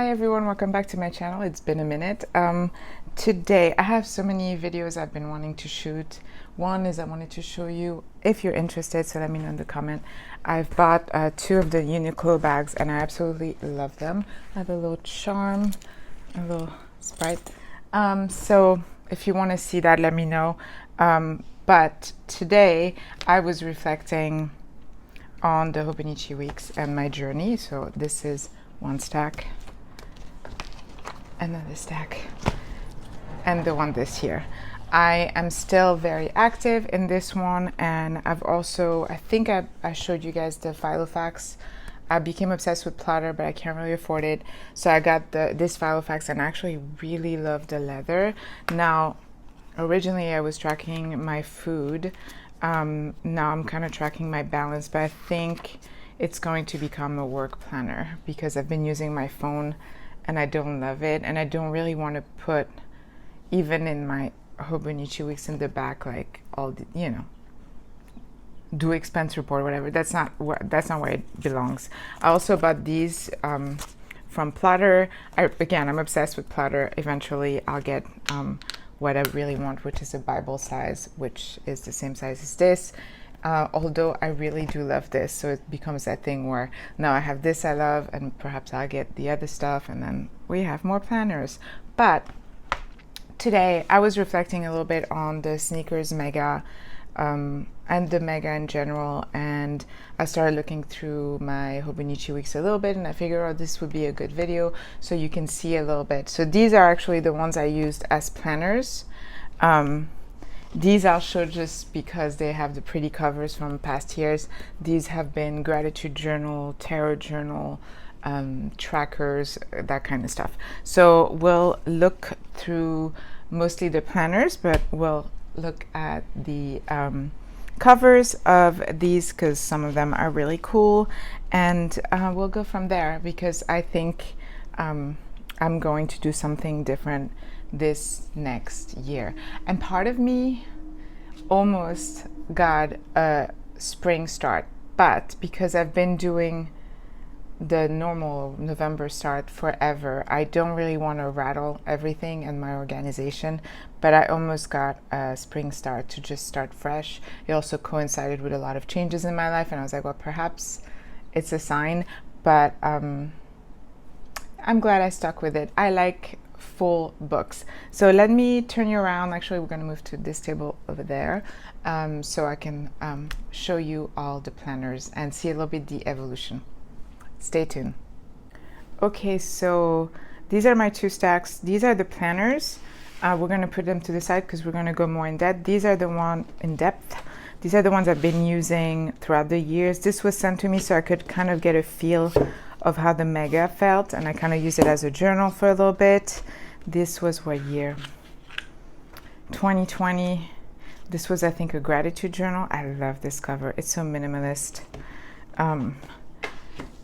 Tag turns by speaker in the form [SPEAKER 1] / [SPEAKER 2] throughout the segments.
[SPEAKER 1] Hi everyone, welcome back to my channel. It's been a minute. Today I have so many videos I've been wanting to shoot. One is I wanted to show you, if you're interested, so let me know in the comment. I've bought two of the Uniqlo bags and I absolutely love them. I have a little charm, a little Sprite. So if you want to see that, let me know. But today I was reflecting on the Hobonichi weeks and my journey. So this is one stack, another stack, and the one this year. I am still very active in this one, and I've also, I think I showed you guys the Filofax. I became obsessed with Platter, but I can't really afford it, so I got this Filofax, and I actually really love the leather. Now, originally I was tracking my food. Now I'm kind of tracking my balance, but I think it's going to become a work planner because I've been using my phone and I don't love it, and I don't really want to put, even in my Hobonichi weeks in the back, like all the, do expense report, whatever. That's not where it belongs. I also bought these from Platter. I'm obsessed with Platter. Eventually I'll get what I really want, which is a Bible size, which is the same size as this. Although I really do love this, so it becomes that thing where now I have this I love, and perhaps I'll get the other stuff, and then we have more planners. But today I was reflecting a little bit on the sneakers mega and the mega in general, and I started looking through my Hobonichi weeks a little bit, and I figured, oh, this would be a good video so you can see a little bit. So these are actually the ones I used as planners. These I'll show just because they have the pretty covers from past years. These have been gratitude journal, tarot journal, trackers, that kind of stuff. So we'll look through mostly the planners, but we'll look at the covers of these because some of them are really cool, and we'll go from there because I think I'm going to do something different this next year. And part of me almost got a spring start, but because I've been doing the normal November start forever, I don't really want to rattle everything in my organization, but I almost got a spring start to just start fresh. It also coincided with a lot of changes in my life, and I was like, well, perhaps it's a sign, but I'm glad I stuck with it. I like full books. So let me turn you around. Actually, we're going to move to this table over there so I can show you all the planners and see a little bit the evolution. Stay tuned. Okay, so these are my two stacks. These are the planners. We're going to put them to the side because we're going to go more in depth. These are the These are the ones I've been using throughout the years. This was sent to me so I could kind of get a feel of how the mega felt, and I kind of used it as a journal for a little bit. This was what year? 2020. This was, I think, a gratitude journal. I love this cover. It's so minimalist.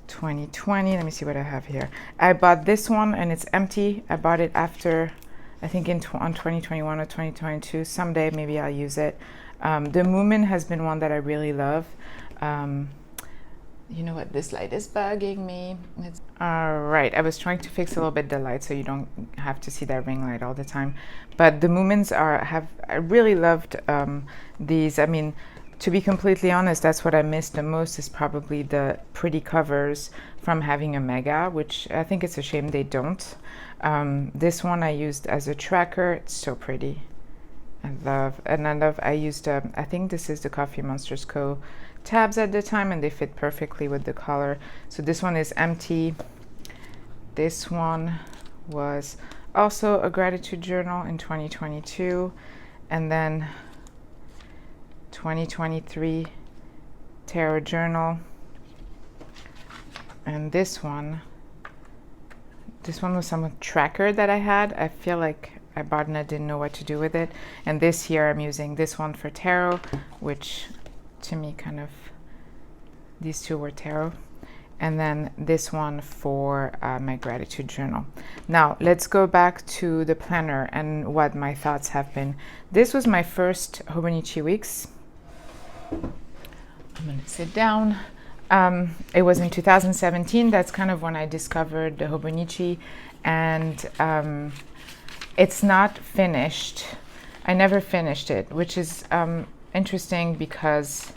[SPEAKER 1] 2020. Let me see what I have here. I bought this one and it's empty. I bought it after, I think on 2021 or 2022. Someday maybe I'll use it. The Moomin has been one that I really love. You know what? This light is bugging me. All right. I was trying to fix a little bit the light so you don't have to see that ring light all the time. But the Moomins I really loved these. I mean, to be completely honest, that's what I missed the most, is probably the pretty covers from having a mega, which I think it's a shame they don't. This one I used as a tracker. It's so pretty. I used, I think this is the Coffee Monsters Co. tabs at the time, and they fit perfectly with the color. So this one is empty. This one was also a gratitude journal in 2022, and then 2023 tarot journal. And this one was some tracker that I had. I feel like I bought and I didn't know what to do with it. And this year I'm using this one for tarot, which to me kind of, these two were tarot. And then this one for my gratitude journal. Now let's go back to the planner and what my thoughts have been. This was my first Hobonichi weeks. I'm gonna sit down. It was in 2017. That's kind of when I discovered the Hobonichi, and it's not finished. I never finished it, which is interesting because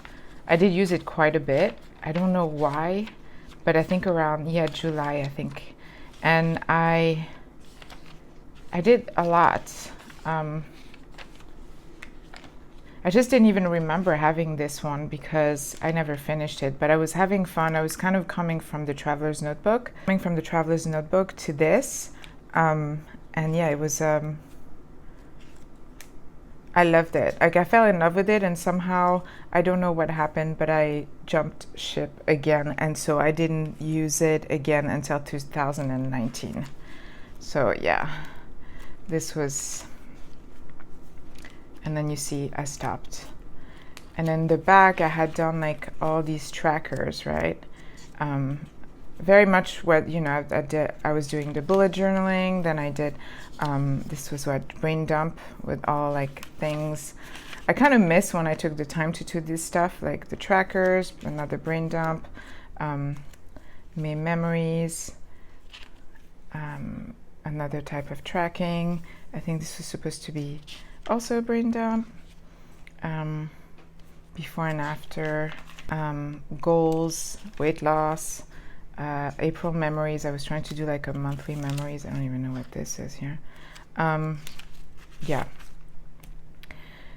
[SPEAKER 1] I did use it quite a bit. I don't know why, but I think around, yeah, July, I think. And I did a lot. I just didn't even remember having this one because I never finished it, but I was having fun. I was kind of coming from the Traveler's Notebook, to this. And yeah, it was, I loved it. Like, I fell in love with it, and somehow, I don't know what happened, but I jumped ship again. And so I didn't use it again until 2019. So yeah, this was, and then you see I stopped. And in the back, I had done like all these trackers, right? Very much what, you know, I was doing the bullet journaling, then I did, this was what, brain dump with all like things. I kind of miss when I took the time to do this stuff, like the trackers, another brain dump, main memories, another type of tracking. I think this was supposed to be also a brain dump, before and after, goals, weight loss, April memories. I was trying to do like a monthly memories. I don't even know what this is here. Yeah.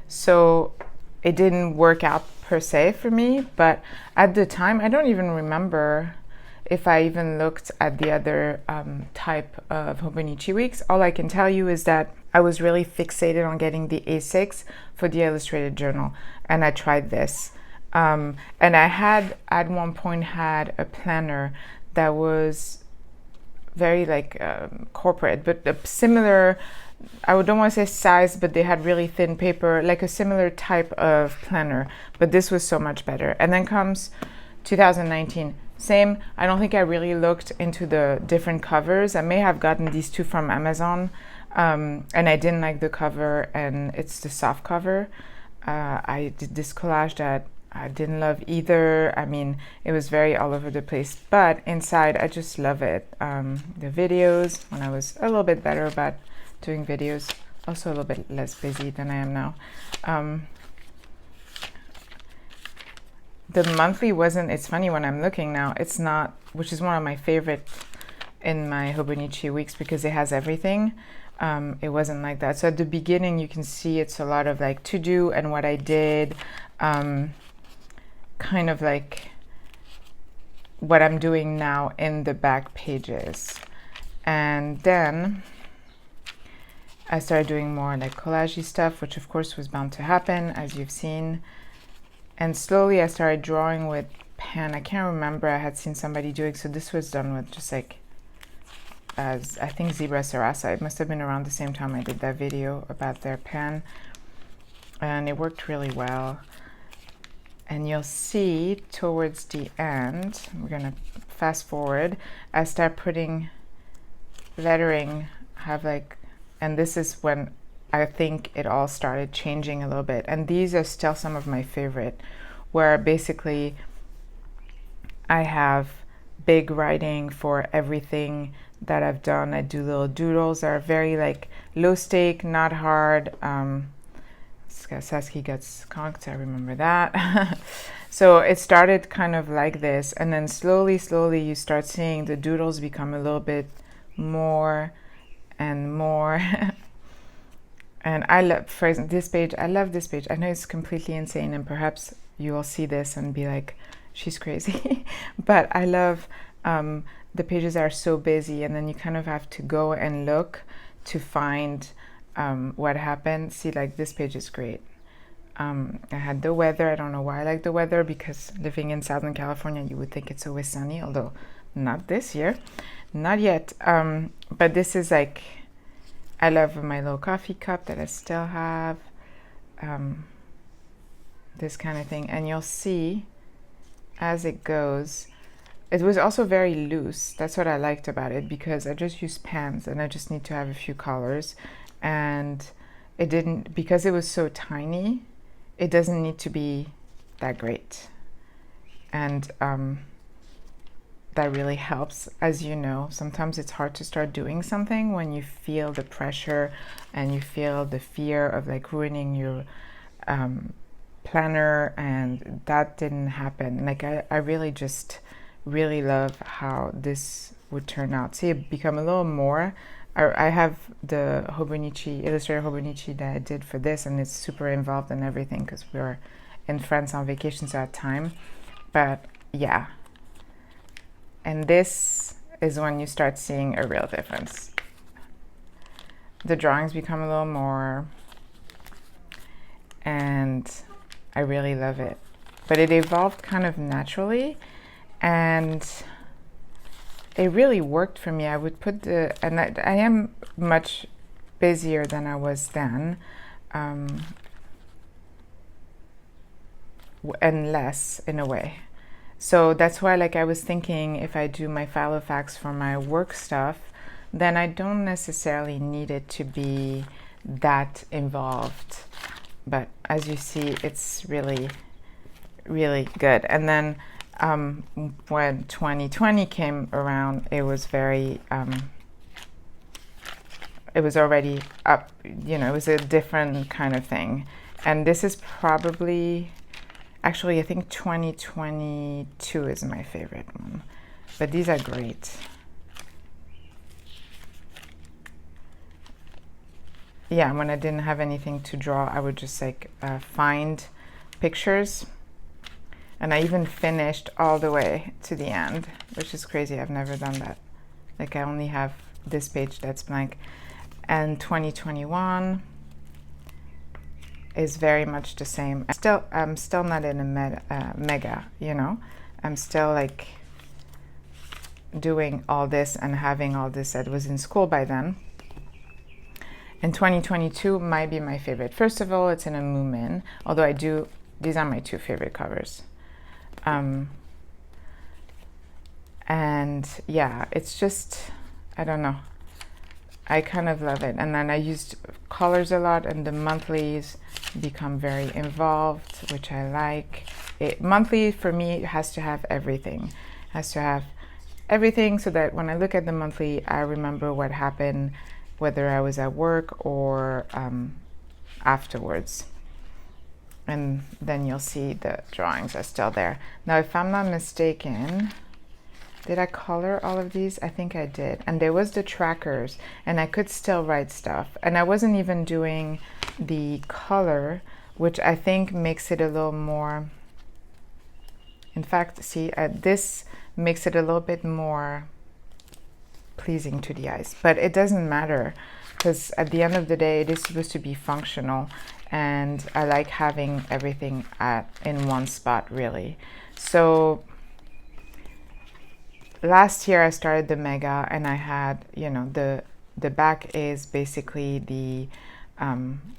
[SPEAKER 1] So it didn't work out per se for me, but at the time, I don't even remember if I even looked at the other type of Hobonichi weeks. All I can tell you is that I was really fixated on getting the A6 for the illustrated journal, and I tried this. And I had at one point had a planner that was very like corporate, but a similar, I don't want to say size, but they had really thin paper, like a similar type of planner, but this was so much better. And then comes 2019. Same. I don't think I really looked into the different covers. I may have gotten these two from Amazon, and I didn't like the cover, and it's the soft cover. I did this collage that I didn't love either. I mean, it was very all over the place, but inside I just love it. The videos, when I was a little bit better about doing videos, also a little bit less busy than I am now. The monthly wasn't, it's funny when I'm looking now, it's not, which is one of my favorite in my Hobonichi weeks because it has everything. It wasn't like that. So at the beginning, you can see it's a lot of like to do and what I did, kind of like what I'm doing now in the back pages. And then I started doing more like collage-y stuff, which of course was bound to happen, as you've seen. And slowly I started drawing with pen. I can't remember, I had seen somebody doing, so this was done with just like, as I think Zebra Sarasa. It must have been around the same time I did that video about their pen. And it worked really well. And you'll see towards the end, we're gonna fast forward, I start putting lettering, have like, and this is when I think it all started changing a little bit. And these are still some of my favorite, where basically I have big writing for everything that I've done. I do little doodles that are very like low stake, not hard. Saskia gets conked, I remember that. So it started kind of like this, and then slowly you start seeing the doodles become a little bit more and more. And I love, for example, this page. I love this page. I know it's completely insane, and perhaps you will see this and be like, she's crazy. But I love the pages are so busy, and then you kind of have to go and look to find what happened. See, like this page is great. I had the weather. I don't know why I like the weather, because living in Southern California, you would think it's always sunny, although not this year, not yet. But this is like, I love my little coffee cup that I still have, this kind of thing. And you'll see as it goes, it was also very loose. That's what I liked about it, because I just used pens and I just need to have a few colors. And it didn't, because it was so tiny, it doesn't need to be that great. And that really helps. As you know, sometimes it's hard to start doing something when you feel the pressure and you feel the fear of like ruining your planner, and that didn't happen. Like I really just really love how this would turn out. See, it become a little more. I have the Hobonichi, Illustrator Hobonichi that I did for this, and it's super involved in everything because we were in France on vacations at that time. But yeah, and this is when you start seeing a real difference. The drawings become a little more, and I really love it. But it evolved kind of naturally, and it really worked for me. I would put the, and I am much busier than I was then, and less in a way. So that's why, like, I was thinking if I do my Filofax for my work stuff, then I don't necessarily need it to be that involved. But as you see, it's really, really good. And then when 2020 came around, it was very, it was already up, you know, it was a different kind of thing. And this is probably, actually, I think 2022 is my favorite one. But these are great. Yeah, when I didn't have anything to draw, I would just like find pictures. And I even finished all the way to the end, which is crazy. I've never done that. Like I only have this page that's blank. And 2021 is very much the same. I'm still not in a mega, you know. I'm still like doing all this and having all this. I was in school by then. And 2022 might be my favorite. First of all, it's in a Moomin, although these are my two favorite covers. And yeah, it's just, I don't know. I kind of love it. And then I used colors a lot, and the monthlies become very involved, which I like. Monthly for me has to have everything. It has to have everything so that when I look at the monthly, I remember what happened, whether I was at work or afterwards. And then you'll see the drawings are still there. Now, if I'm not mistaken, did I color all of these? I think I did. And there was the trackers, and I could still write stuff. And I wasn't even doing the color, which I think makes it a little more, in fact, see, this makes it a little bit more pleasing to the eyes. But it doesn't matter, because at the end of the day, it is supposed to be functional. And I like having everything in one spot, really. So last year I started the Mega, and I had, you know, the back is basically the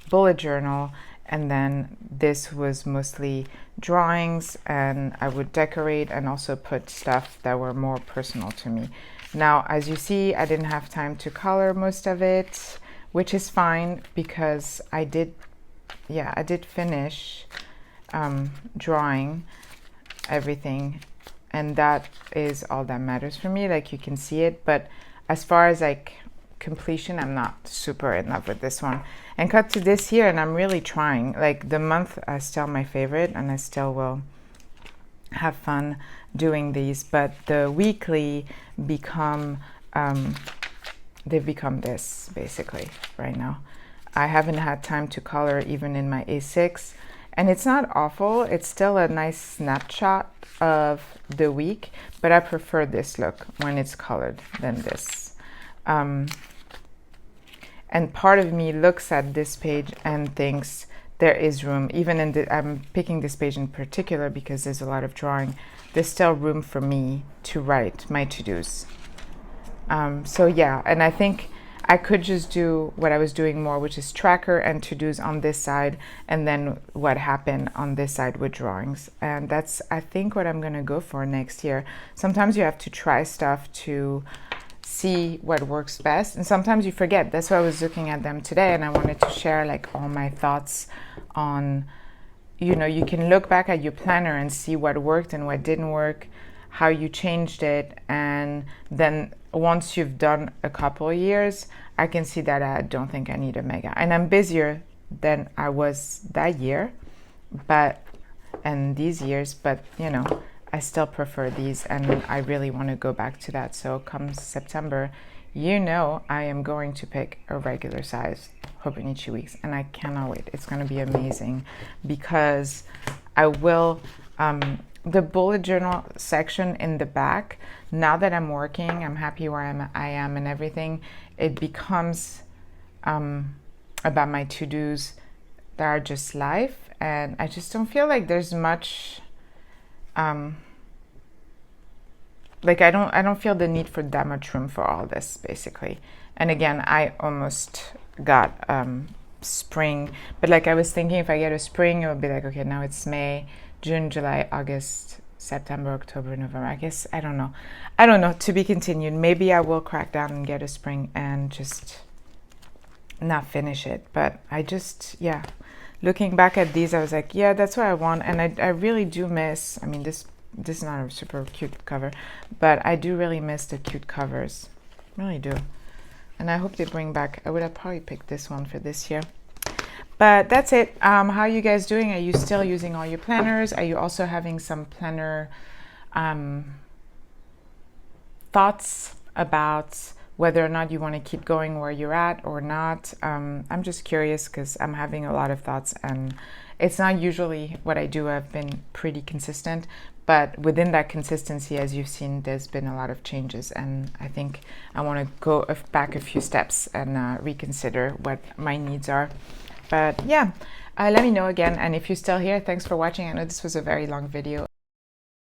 [SPEAKER 1] bullet journal, and then this was mostly drawings, and I would decorate and also put stuff that were more personal to me. Now, as you see, I didn't have time to color most of it, which is fine because I did finish drawing everything, and that is all that matters for me. Like, you can see it, but as far as like completion, I'm not super in love with this one. And cut to this here, and I'm really trying. Like, the month is still my favorite, and I still will have fun doing these, but the weekly become they've become this basically right now. I haven't had time to color even in my A6, and it's not awful. It's still a nice snapshot of the week, but I prefer this look when it's colored than this. And part of me looks at this page and thinks there is room, even in I'm picking this page in particular because there's a lot of drawing. There's still room for me to write my to-dos. So yeah, and I think I could just do what I was doing more, which is tracker and to-dos on this side, and then what happened on this side with drawings. And that's, I think, what I'm going to go for next year. Sometimes you have to try stuff to see what works best, and sometimes you forget. That's why I was looking at them today, and I wanted to share like all my thoughts on, you know, you can look back at your planner and see what worked and what didn't work, how you changed it, and then once you've done a couple of years, I can see that I don't think I need a mega. And I'm busier than I was that year, but and these years, but you know, I still prefer these, and I really want to go back to that. So come September, you know, I am going to pick a regular size Hobonichi weeks, and I cannot wait. It's going to be amazing because I will the bullet journal section in the back, now that I'm working, I'm happy where I am and everything, it becomes about my to-dos that are just life, and I just don't feel like there's much like I don't feel the need for that much room for all this, basically. And again, I almost got spring, but like I was thinking, if I get a spring, it would be like, okay, now it's May, June, July, August, September, October, November. I guess I don't know, to be continued. Maybe I will crack down and get a spring and just not finish it. But I just, yeah, looking back at these, I was like, yeah, that's what I want. And I really do miss, I mean, this is not a super cute cover, but I do really miss the cute covers, really do. And I hope they bring back, I would have probably picked this one for this year. But that's it. How are you guys doing? Are you still using all your planners? Are you also having some planner thoughts about whether or not you want to keep going where you're at or not? I'm just curious because I'm having a lot of thoughts, and it's not usually what I do. I've been pretty consistent, but within that consistency, as you've seen, there's been a lot of changes, and I think I want to go back a few steps and reconsider what my needs are. But yeah, let me know again, and if you're still here, thanks for watching. I know this was a very long video.